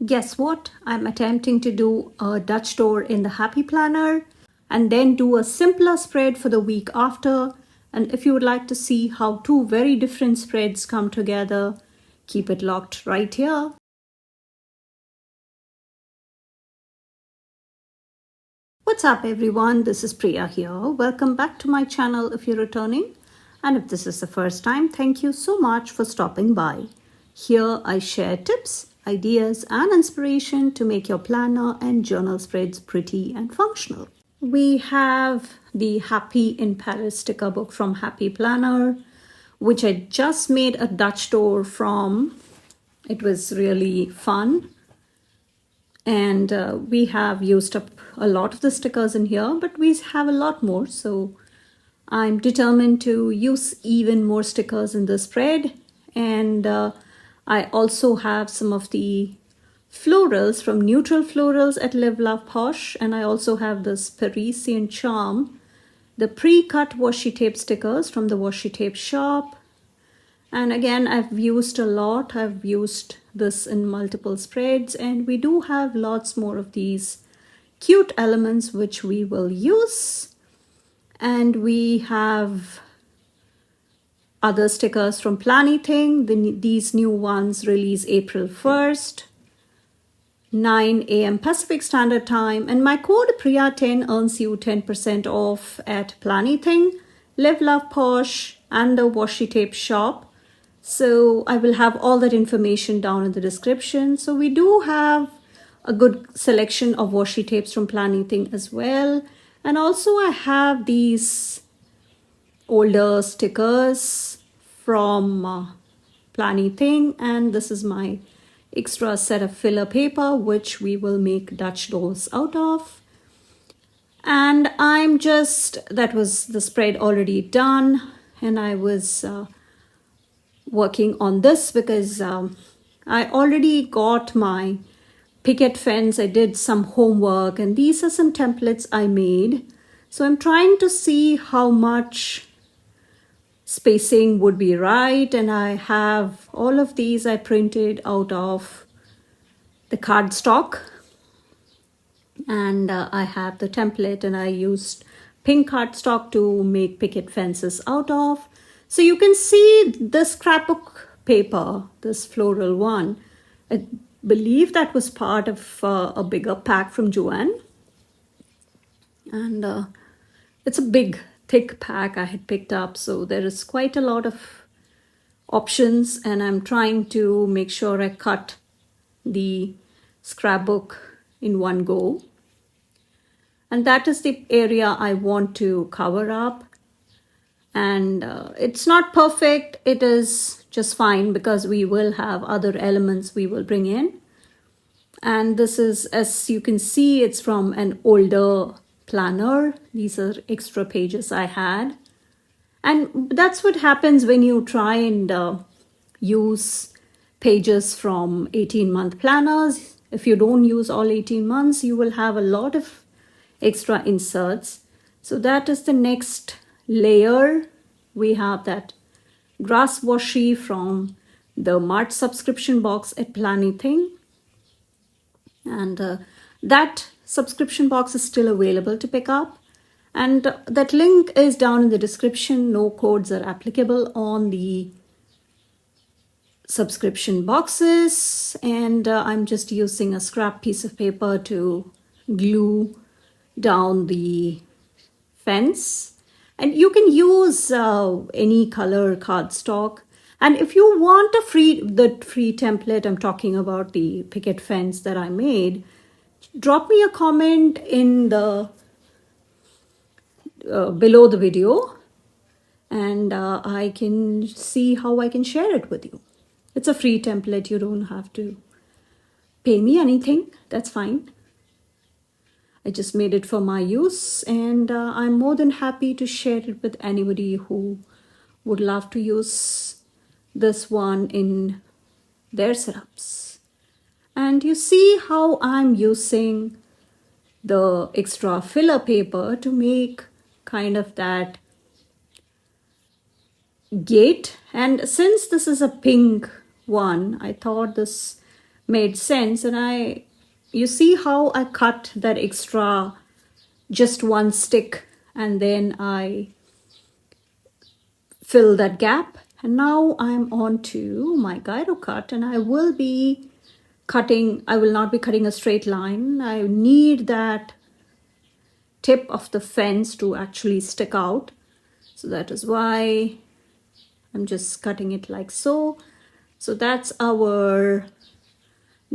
Guess what? I'm attempting to do a Dutch door in the Happy Planner and then do a simpler spread for the week after. And if you would like to see how two very different spreads come together, keep it locked right here. What's up everyone? This is Priya here. Welcome back to my channel if you're returning. And if this is the first time, thank you so much for stopping by. Here I share tips, ideas and inspiration to make your planner and journal spreads pretty and functional. We have the Happy in Paris sticker book from Happy Planner, which I just made a Dutch door from. It was really fun. And we have used up a lot of the stickers in here, but we have a lot more. So I'm determined to use even more stickers in the spread. And I also have some of the florals from Neutral Florals at Live Love Posh. And I also have this Parisian Charm, the pre-cut washi tape stickers from the washi tape shop. And again, I've used a lot. I've used this in multiple spreads, and we do have lots more of these cute elements which we will use. And we have other stickers from Planything. These new ones release April 1st, 9 a.m. Pacific Standard Time. And my code Priya10 earns you 10% off at Planything, Live Love Posh, and the washi tape shop. So I will have all that information down in the description. So we do have a good selection of washi tapes from Planything as well. And also I have these older stickers from Planything. And this is my extra set of filler paper, which we will make Dutch doors out of. And that was the spread already done. And I was working on this because I already got my picket fence. I did some homework and these are some templates I made. So I'm trying to see how much spacing would be right. And I have all of these I printed out of the cardstock. And I have the template and I used pink cardstock to make picket fences out of. So you can see the scrapbook paper, this floral one. I believe that was part of a bigger pack from Joanne. And it's a big, thick pack I had picked up. So there is quite a lot of options. And I'm trying to make sure I cut the scrapbook in one go. And that is the area I want to cover up. And it's not perfect. It is just fine because we will have other elements we will bring in. And this is, as you can see, it's from an older planner. These are extra pages I had. And that's what happens when you try and use pages from 18-month planners. If you don't use all 18 months, you will have a lot of extra inserts. So that is the next layer. We have that grass washi from the March subscription box at Planything. And that subscription box is still available to pick up. And that link is down in the description. No codes are applicable on the subscription boxes. And I'm just using a scrap piece of paper to glue down the fence. And you can use any color cardstock. And if you want the free template, I'm talking about the picket fence that I made, drop me a comment in the below the video, and I can see how I can share it with you. It's a free template. You don't have to pay me anything. That's fine. I just made it for my use, and I'm more than happy to share it with anybody who would love to use this one in their setups. And you see how I'm using the extra filler paper to make kind of that gate. And since this is a pink one, I thought this made sense. And you see how I cut that extra, just one stick, and then I fill that gap. And now I'm on to my gyro cut, and I will not be cutting a straight line. I need that tip of the fence to actually stick out. So that is why I'm just cutting it like so. So that's our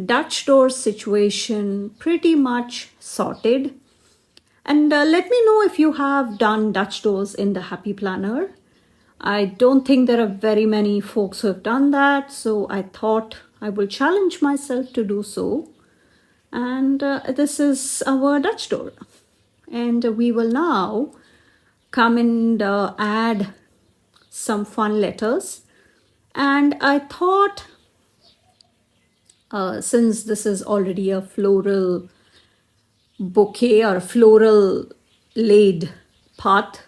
Dutch door situation pretty much sorted. And let me know if you have done Dutch doors in the Happy Planner. I don't think there are very many folks who have done that, so I thought I will challenge myself to do so. And this is our Dutch door. And we will now come and add some fun letters. And I thought, since this is already a floral bouquet or a floral laid path,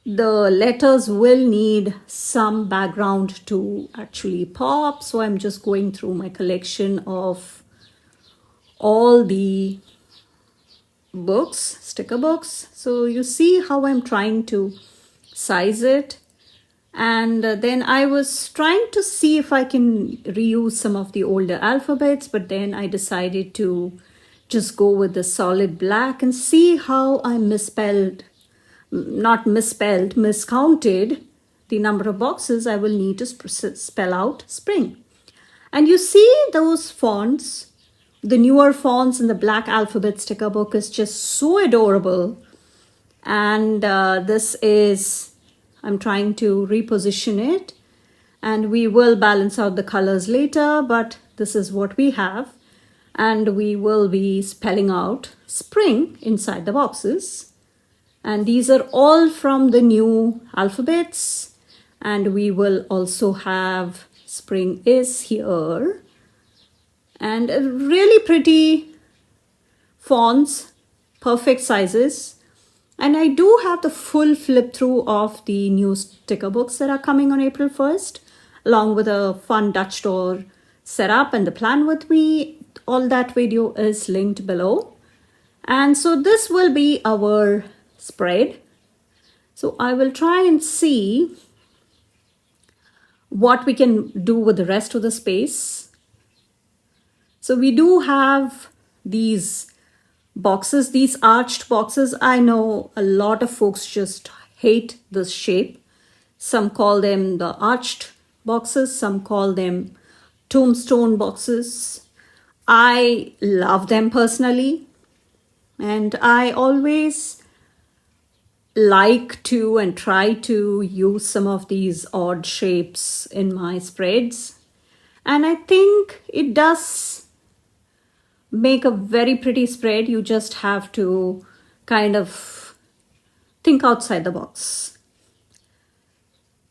the letters will need some background to actually pop. So I'm just going through my collection of all the books, sticker books. So you see how I'm trying to size it. And then I was trying to see if I can reuse some of the older alphabets, but then I decided to just go with the solid black and see how I miscounted the number of boxes I will need to spell out spring. And you see those fonts, the newer fonts in the black alphabet sticker book is just so adorable. And I'm trying to reposition it, and we will balance out the colors later, but this is what we have. And we will be spelling out spring inside the boxes. And these are all from the new alphabets. And we will also have spring is here. And really pretty fonts, perfect sizes. And I do have the full flip through of the new sticker books that are coming on April 1st, along with a fun Dutch door setup and the plan with me. All that video is linked below. And so this will be our spread. So I will try and see what we can do with the rest of the space. So we do have these boxes, these arched boxes. I know a lot of folks just hate this shape. Some call them the arched boxes, some call them tombstone boxes. I love them personally, and I always like to and try to use some of these odd shapes in my spreads. And I think it does make a very pretty spread. You just have to kind of think outside the box.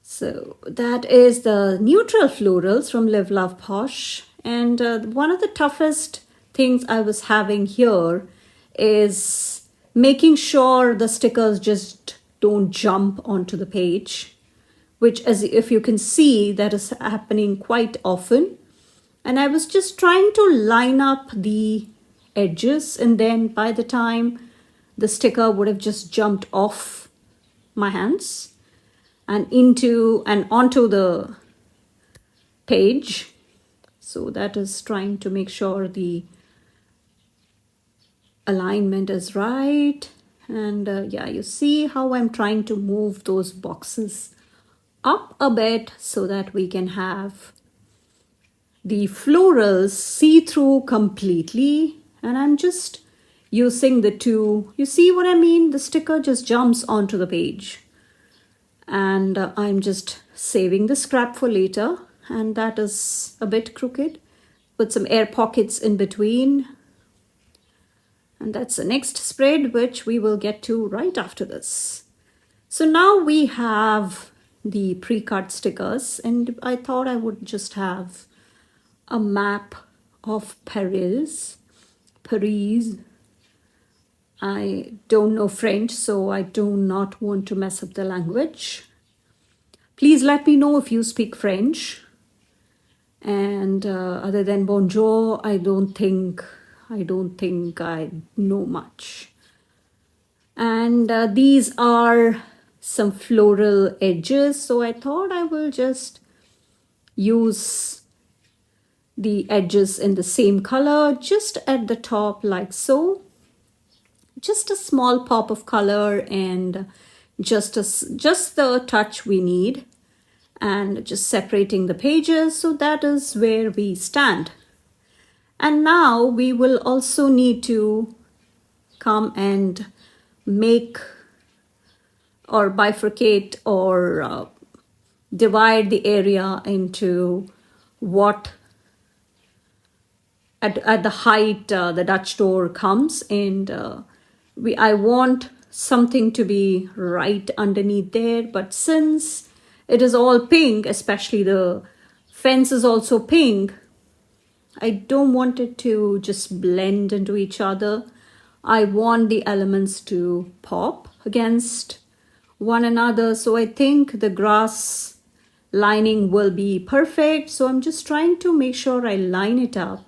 So that is the neutral florals from Live Love Posh. And one of the toughest things I was having here is making sure the stickers just don't jump onto the page, which, as if you can see, that is happening quite often. And I was just trying to line up the edges, and then by the time the sticker would have just jumped off my hands and onto the page. So that is trying to make sure the alignment is right. And yeah, you see how I'm trying to move those boxes up a bit so that we can have the florals see through completely. And I'm just using the two, you see what I mean? The sticker just jumps onto the page. And I'm just saving the scrap for later. And that is a bit crooked. Put some air pockets in between. And that's the next spread, which we will get to right after this. So now we have the pre-cut stickers, and I thought I would just have a map of Paris. I don't know French, so I do not want to mess up the language. Please let me know if you speak French. And other than bonjour, I don't think I know much. And these are some floral edges, so I thought I will just use the edges in the same color just at the top, like so. Just a small pop of color and just the touch we need, and just separating the pages. So that is where we stand. And now we will also need to come and make or bifurcate or divide the area into what at the height the Dutch door comes, and I want something to be right underneath there. But since it is all pink, especially the fence is also pink, I don't want it to just blend into each other. I want the elements to pop against one another. So I think the grass lining will be perfect. So I'm just trying to make sure I line it up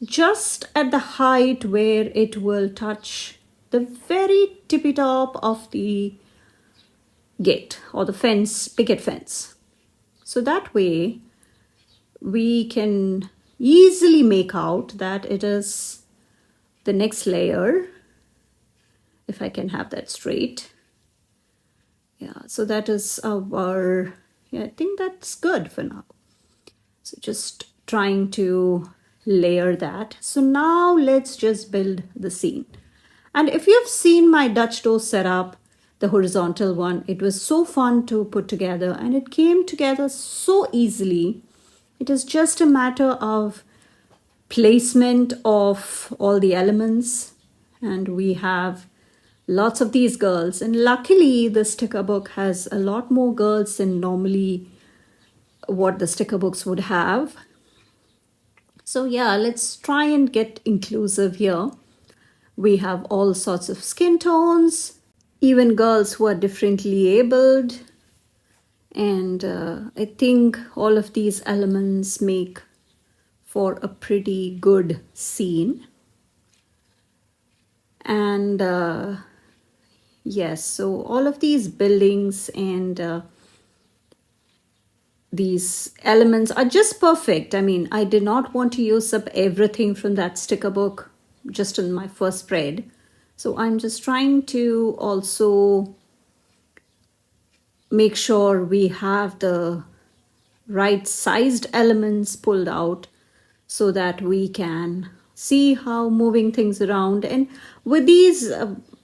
just at the height where it will touch the very tippy top of the gate or the fence, picket fence. So that way we can easily make out that it is the next layer, if I can have that straight. Yeah, so that is our, yeah, I think that's good for now. So just trying to layer that. So now let's just build the scene. And if you've seen my Dutch door setup, the horizontal one, it was so fun to put together and it came together so easily. It is just a matter of placement of all the elements, and we have lots of these girls, and luckily the sticker book has a lot more girls than normally what the sticker books would have. So yeah, let's try and get inclusive here. We have all sorts of skin tones, even girls who are differently abled, and I think all of these elements make for a pretty good scene. And yes, so all of these buildings and these elements are just perfect. I mean, I did not want to use up everything from that sticker book just in my first spread. So I'm just trying to also make sure we have the right sized elements pulled out so that we can see how moving things around, and with these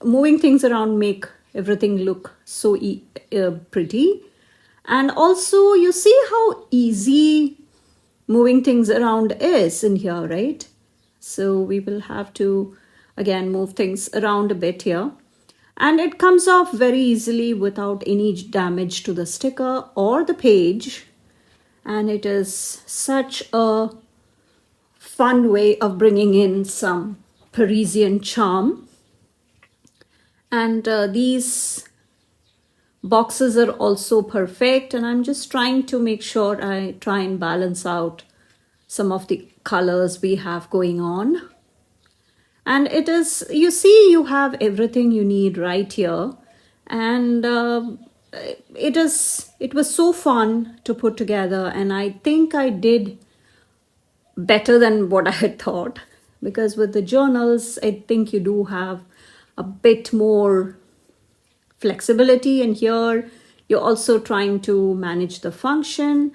moving things around make everything look so pretty. And also you see how easy moving things around is in here, right? So we will have to again move things around a bit here, and it comes off very easily without any damage to the sticker or the page. And it is such a fun way of bringing in some Parisian charm. And these boxes are also perfect, and I'm just trying to make sure I try and balance out some of the colors we have going on. And it is, you see, you have everything you need right here. And it was so fun to put together, and I think I did better than what I had thought, because with the journals I think you do have a bit more flexibility, and here you're also trying to manage the function.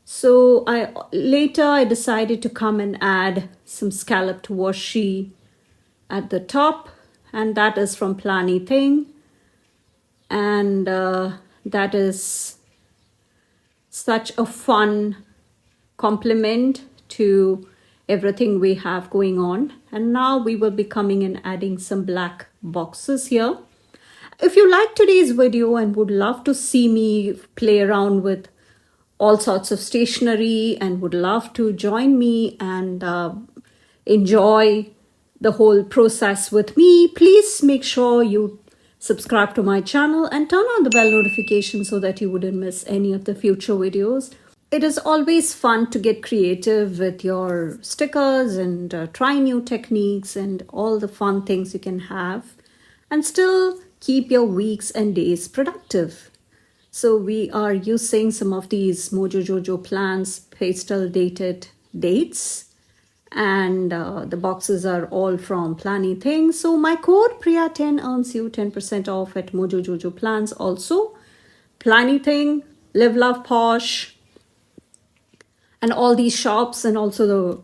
So later I decided to come and add some scalloped washi at the top, and that is from Plani Thing, and that is such a fun complement to everything we have going on. And now we will be coming and adding some black boxes here. If you like today's video and would love to see me play around with all sorts of stationery and would love to join me and enjoy the whole process with me, please make sure you subscribe to my channel and turn on the bell notification so that you wouldn't miss any of the future videos. It is always fun to get creative with your stickers and try new techniques and all the fun things you can have and still keep your weeks and days productive. So we are using some of these Mojo Jojo plans, pastel dated dates, and the boxes are all from Planny Things. So my code Priya10 earns you 10% off at Mojo Jojo Plans. Also, Planny Thing, Live Love Posh, and all these shops, and also the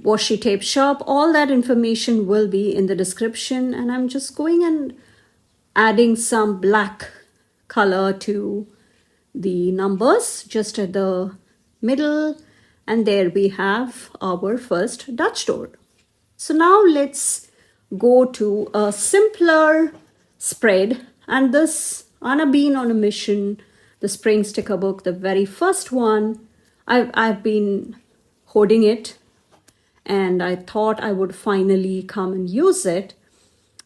washi tape shop. All that information will be in the description. And I'm just going and adding some black color to the numbers just at the middle, and there we have our first Dutch door. So now let's go to a simpler spread, and this Anna Bean on a Mission, the spring sticker book, the very first one. I've been hoarding it and I thought I would finally come and use it.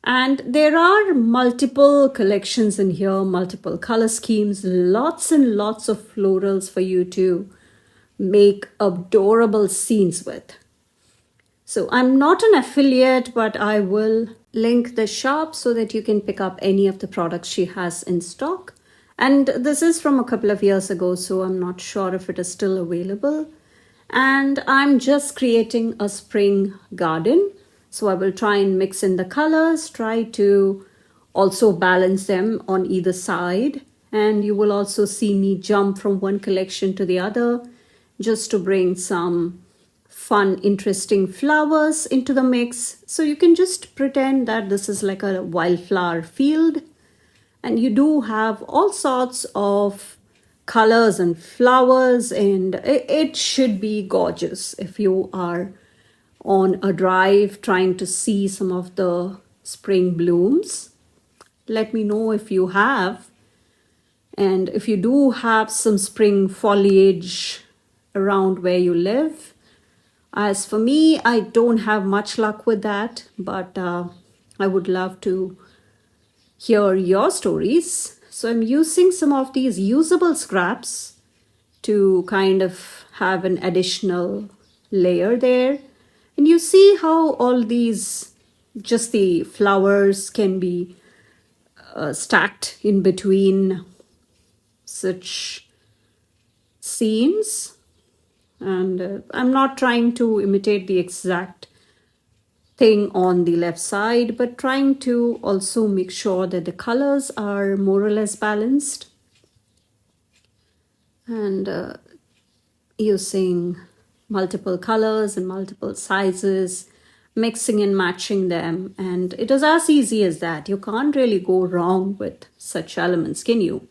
And there are multiple collections in here, multiple color schemes, lots and lots of florals for you to make adorable scenes with. So I'm not an affiliate, but I will link the shop so that you can pick up any of the products she has in stock. And this is from a couple of years ago, so I'm not sure if it is still available. And I'm just creating a spring garden. So I will try and mix in the colors, try to also balance them on either side. And you will also see me jump from one collection to the other just to bring some fun, interesting flowers into the mix. So you can just pretend that this is like a wildflower field. And you do have all sorts of colors and flowers, and it should be gorgeous if you are on a drive trying to see some of the spring blooms. Let me know if you have, and if you do have some spring foliage around where you live. As for me, I don't have much luck with that, but I would love to hear your stories. So I'm using some of these usable scraps to kind of have an additional layer there. And you see how all these, just the flowers can be stacked in between such scenes. And I'm not trying to imitate the exact thing on the left side, but trying to also make sure that the colors are more or less balanced. And using multiple colors and multiple sizes, mixing and matching them. And it is as easy as that. You can't really go wrong with such elements, can you?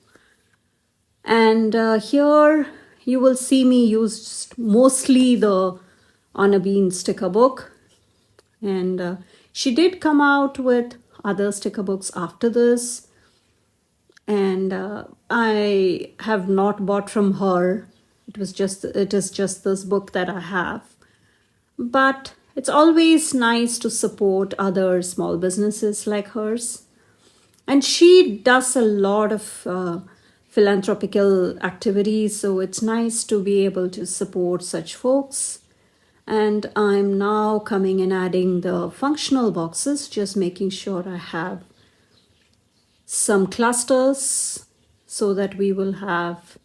And here you will see me use mostly the Anna Bean sticker book. And she did come out with other sticker books after this. And I have not bought from her. It is just this book that I have. But it's always nice to support other small businesses like hers. And she does a lot of philanthropical activities, so it's nice to be able to support such folks. And I'm now coming and adding the functional boxes, just making sure I have some clusters so that we will have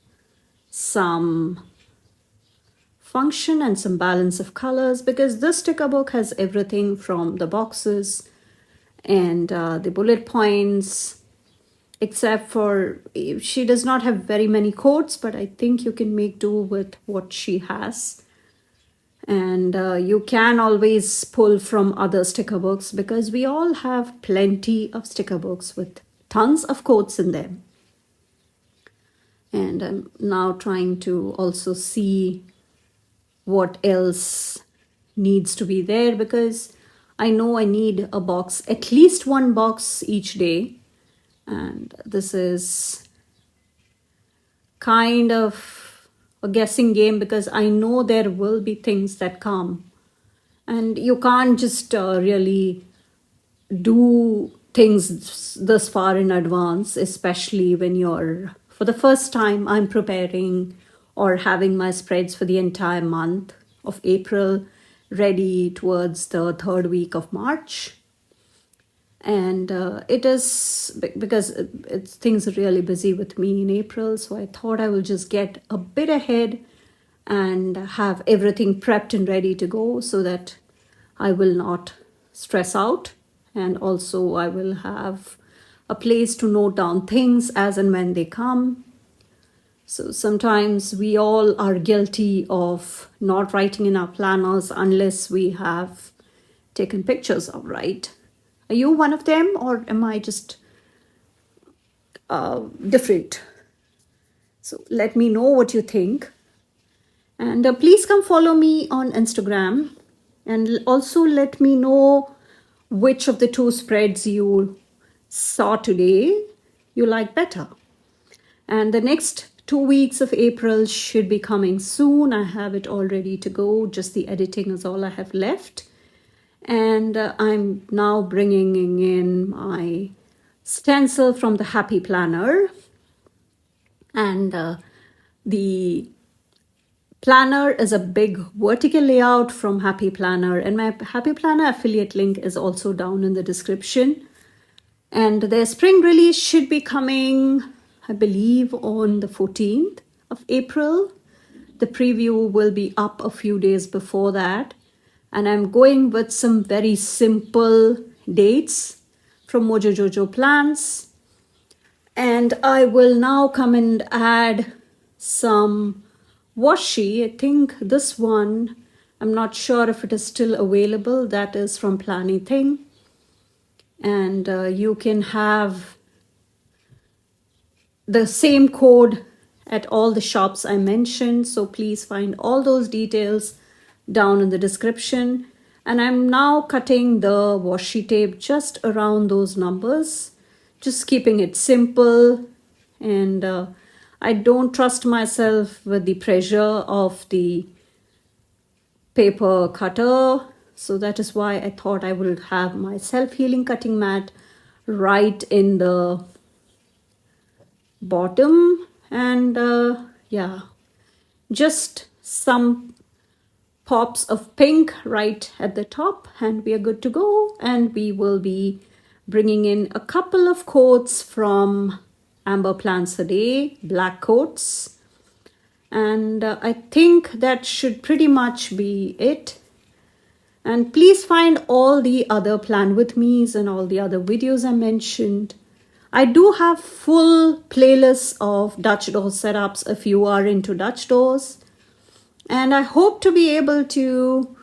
some function and some balance of colors, because this sticker book has everything from the boxes and the bullet points, except for she does not have very many quotes, but I think you can make do with what she has. And you can always pull from other sticker books, because we all have plenty of sticker books with tons of quotes in them. And I'm now trying to also see what else needs to be there, because I know I need a box, at least one box each day. And this is kind of a guessing game, because I know there will be things that come. And you can't just really do things this far in advance, especially when you're, for the first time, I'm preparing or having my spreads for the entire month of April ready towards the third week of March. And it is because things are really busy with me in April, so I thought I will just get a bit ahead and have everything prepped and ready to go so that I will not stress out, and also I will have a place to note down things as and when they come. So sometimes we all are guilty of not writing in our planners unless we have taken pictures of, right? Are you one of them, or am I just different? So let me know what you think. And please come follow me on Instagram. And also let me know which of the two spreads you saw today you like better. And the next 2 weeks of April should be coming soon. I have it all ready to go. Just the editing is all I have left. And I'm now bringing in my stencil from the Happy Planner. And the planner is a big vertical layout from Happy Planner. And my Happy Planner affiliate link is also down in the description. And their spring release should be coming, I believe, on the 14th of April. The preview will be up a few days before that. And I'm going with some very simple dates from Mojo Jojo Plans. And I will now come and add some washi. I think this one, I'm not sure if it is still available. That is from Planny Thing. And you can have the same code at all the shops I mentioned. So please find all those details down in the description. And I'm now cutting the washi tape just around those numbers, just keeping it simple. And I don't trust myself with the pressure of the paper cutter. So that is why I thought I would have my self-healing cutting mat right in the bottom. And yeah, just some pops of pink right at the top, and we are good to go. And we will be bringing in a couple of coats from Amber Plants a Day, black coats. And I think that should pretty much be it. And please find all the other Plan With Me's and all the other videos I mentioned. I do have full playlists of Dutch door setups if you are into Dutch doors. And I hope to be able to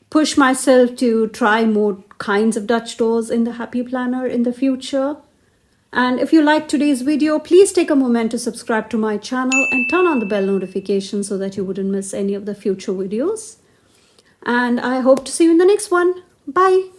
push myself to try more kinds of Dutch doors in the Happy Planner in the future. And if you like today's video, please take a moment to subscribe to my channel and turn on the bell notification so that you wouldn't miss any of the future videos. And I hope to see you in the next one. Bye.